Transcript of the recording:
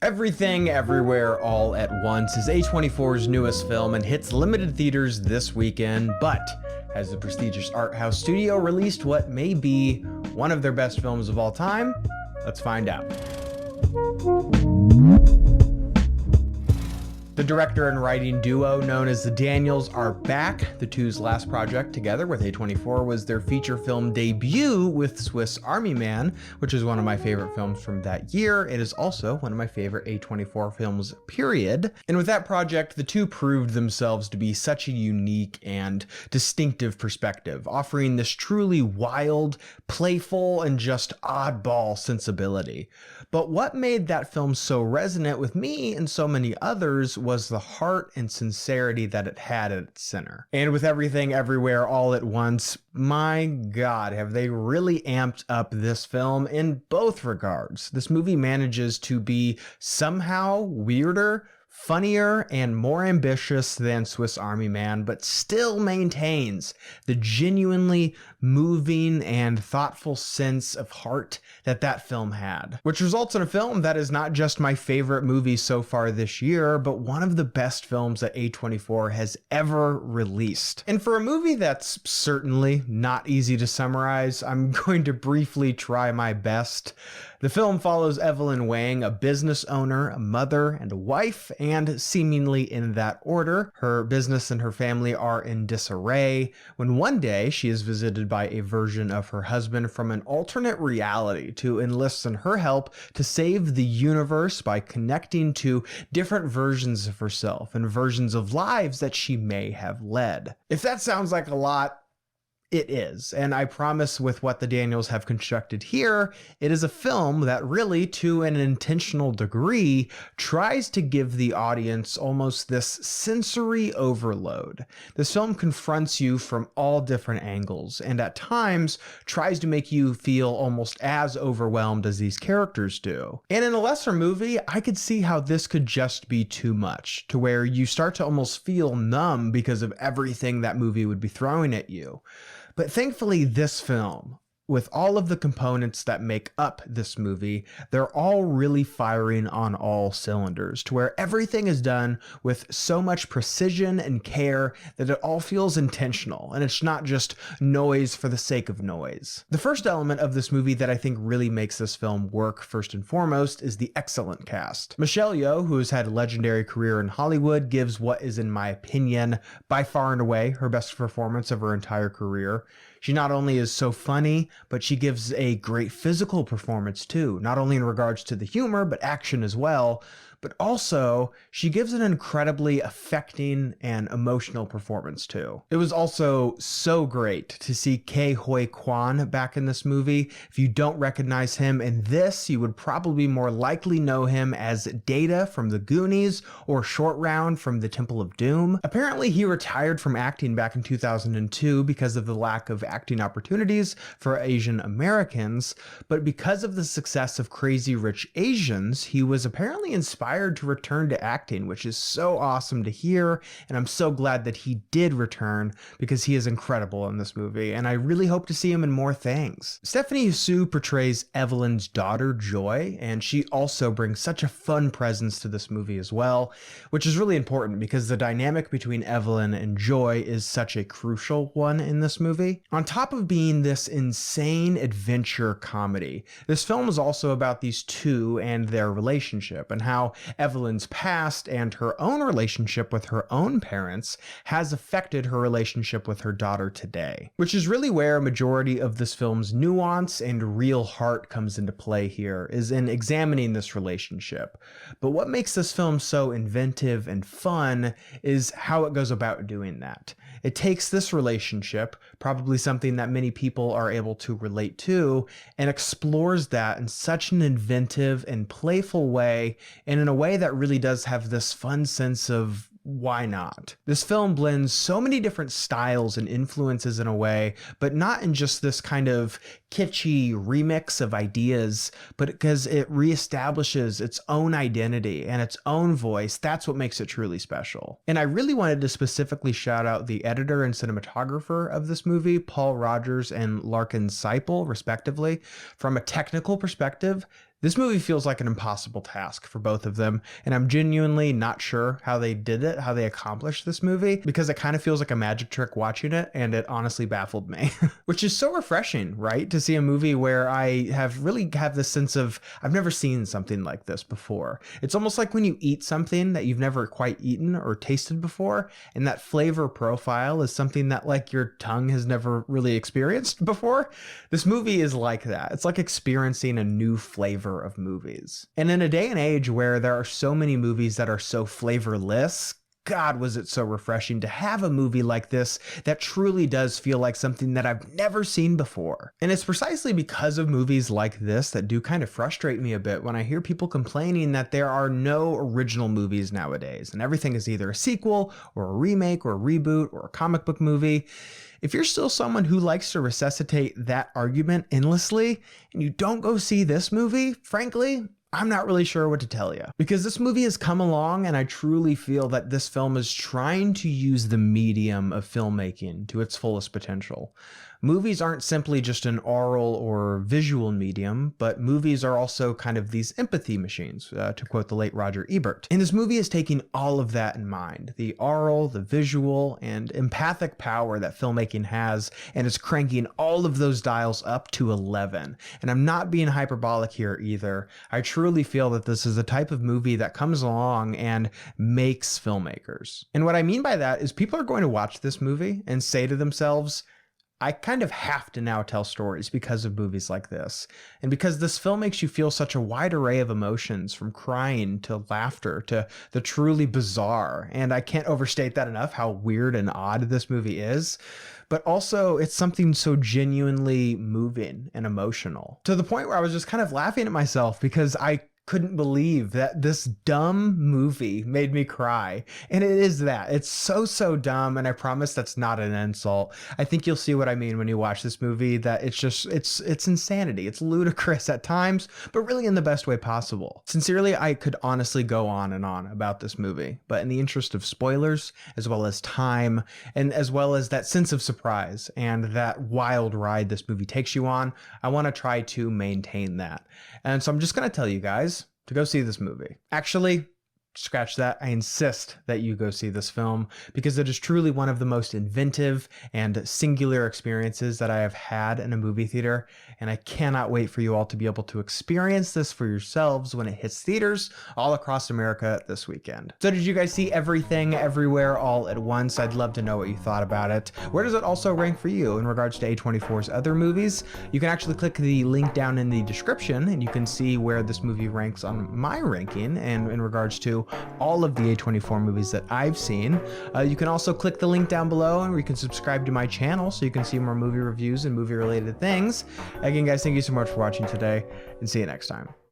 Everything, Everywhere, All at Once is A24's newest film and hits limited theaters this weekend, but has the prestigious art house studio released what may be one of their best films of all time? Let's find out. The director and writing duo known as the Daniels are back. The two's last project together with A24 was their feature film debut with Swiss Army Man, which is one of my favorite films from that year. It is also one of my favorite A24 films, period. And with that project, the two proved themselves to be such a unique and distinctive perspective, offering this truly wild, playful, and just oddball sensibility. But what made that film so resonant with me and so many others was the heart and sincerity that it had at its center. And with Everything, Everywhere, All at Once, my God, have they really amped up this film in both regards. This movie manages to be somehow weirder, funnier, and more ambitious than Swiss Army Man, but still maintains the genuinely moving and thoughtful sense of heart that film had, which results in a film that is not just my favorite movie so far this year, but one of the best films that A24 has ever released. And for a movie that's certainly not easy to summarize, I'm going to briefly try my best. The film follows Evelyn Wang, a business owner, a mother, and a wife, and seemingly in that order, her business and her family are in disarray when one day she is visited by a version of her husband from an alternate reality to enlist in her help to save the universe by connecting to different versions of herself and versions of lives that she may have led. If that sounds like a lot, it is, and I promise with what the Daniels have constructed here, it is a film that really, to an intentional degree, tries to give the audience almost this sensory overload. This film confronts you from all different angles, and at times tries to make you feel almost as overwhelmed as these characters do. And in a lesser movie, I could see how this could just be too much, to where you start to almost feel numb because of everything that movie would be throwing at you. But thankfully, this film, with all of the components that make up this movie, they're all really firing on all cylinders, to where everything is done with so much precision and care that it all feels intentional, and it's not just noise for the sake of noise. The first element of this movie that I think really makes this film work first and foremost is the excellent cast. Michelle Yeoh, who has had a legendary career in Hollywood, gives what is, in my opinion, by far and away her best performance of her entire career. She not only is so funny, but she gives a great physical performance too, not only in regards to the humor, but action as well. But also, she gives an incredibly affecting and emotional performance too. It was also so great to see Ke Huy Quan back in this movie. If you don't recognize him in this, you would probably more likely know him as Data from The Goonies or Short Round from The Temple of Doom. Apparently, he retired from acting back in 2002 because of the lack of acting opportunities for Asian Americans, but because of the success of Crazy Rich Asians, he was apparently inspired to return to acting, which is so awesome to hear, and I'm so glad that he did return because he is incredible in this movie, and I really hope to see him in more things. Stephanie Hsu portrays Evelyn's daughter, Joy, and she also brings such a fun presence to this movie as well, which is really important because the dynamic between Evelyn and Joy is such a crucial one in this movie. On top of being this insane adventure comedy, this film is also about these two and their relationship, and how Evelyn's past and her own relationship with her own parents has affected her relationship with her daughter today, which is really where a majority of this film's nuance and real heart comes into play here, is in examining this relationship. But what makes this film so inventive and fun is how it goes about doing that. It takes this relationship, probably something that many people are able to relate to, and explores that in such an inventive and playful way, and in a way that really does have this fun sense of why not? This film blends so many different styles and influences in a way, but not in just this kind of kitschy remix of ideas, but because it reestablishes its own identity and its own voice. That's what makes it truly special. And I really wanted to specifically shout out the editor and cinematographer of this movie, Paul Rogers and Larkin Seipel, respectively. From a technical perspective, This movie feels like an impossible task for both of them, and I'm genuinely not sure how they did it, how they accomplished this movie, because it kind of feels like a magic trick watching it, and it honestly baffled me. Which is so refreshing, right? To see a movie where I have this sense of, I've never seen something like this before. It's almost like when you eat something that you've never quite eaten or tasted before, and that flavor profile is something that like your tongue has never really experienced before. This movie is like that. It's like experiencing a new flavor of movies. And in a day and age where there are so many movies that are so flavorless, God, was it so refreshing to have a movie like this that truly does feel like something that I've never seen before. And it's precisely because of movies like this that do kind of frustrate me a bit when I hear people complaining that there are no original movies nowadays, and everything is either a sequel or a remake or a reboot or a comic book movie. If you're still someone who likes to resuscitate that argument endlessly and you don't go see this movie, frankly, I'm not really sure what to tell you, because this movie has come along and I truly feel that this film is trying to use the medium of filmmaking to its fullest potential. Movies aren't simply just an oral or visual medium, but movies are also kind of these empathy machines, to quote the late Roger Ebert. And this movie is taking all of that in mind, the oral, the visual, and empathic power that filmmaking has, and it's cranking all of those dials up to 11. And I'm not being hyperbolic here either. I truly feel that this is the type of movie that comes along and makes filmmakers. And what I mean by that is people are going to watch this movie and say to themselves, I kind of have to now tell stories because of movies like this. And because this film makes you feel such a wide array of emotions, from crying to laughter to the truly bizarre. And I can't overstate that enough, how weird and odd this movie is. But also it's something so genuinely moving and emotional, to the point where I was just kind of laughing at myself because I couldn't believe that this dumb movie made me cry. And it is that. It's so dumb, and I promise that's not an insult. I think you'll see what I mean when you watch this movie, that it's insanity. It's ludicrous at times, but really in the best way possible. Sincerely, I could honestly go on and on about this movie, but in the interest of spoilers, as well as time, and as well as that sense of surprise and that wild ride this movie takes you on, I want to try to maintain that. And so I'm just going to tell you guys to go see this movie. Actually, scratch that. I insist that you go see this film because it is truly one of the most inventive and singular experiences that I have had in a movie theater, and I cannot wait for you all to be able to experience this for yourselves when it hits theaters all across America this weekend. So did you guys see Everything Everywhere All at Once? I'd love to know what you thought about it. Where does it also rank for you in regards to A24's other movies? You can actually click the link down in the description and you can see where this movie ranks on my ranking and in regards to all of the A24 movies that I've seen. You can also click the link down below and you can subscribe to my channel so you can see more movie reviews and movie related things. Again, guys, thank you so much for watching today, and see you next time.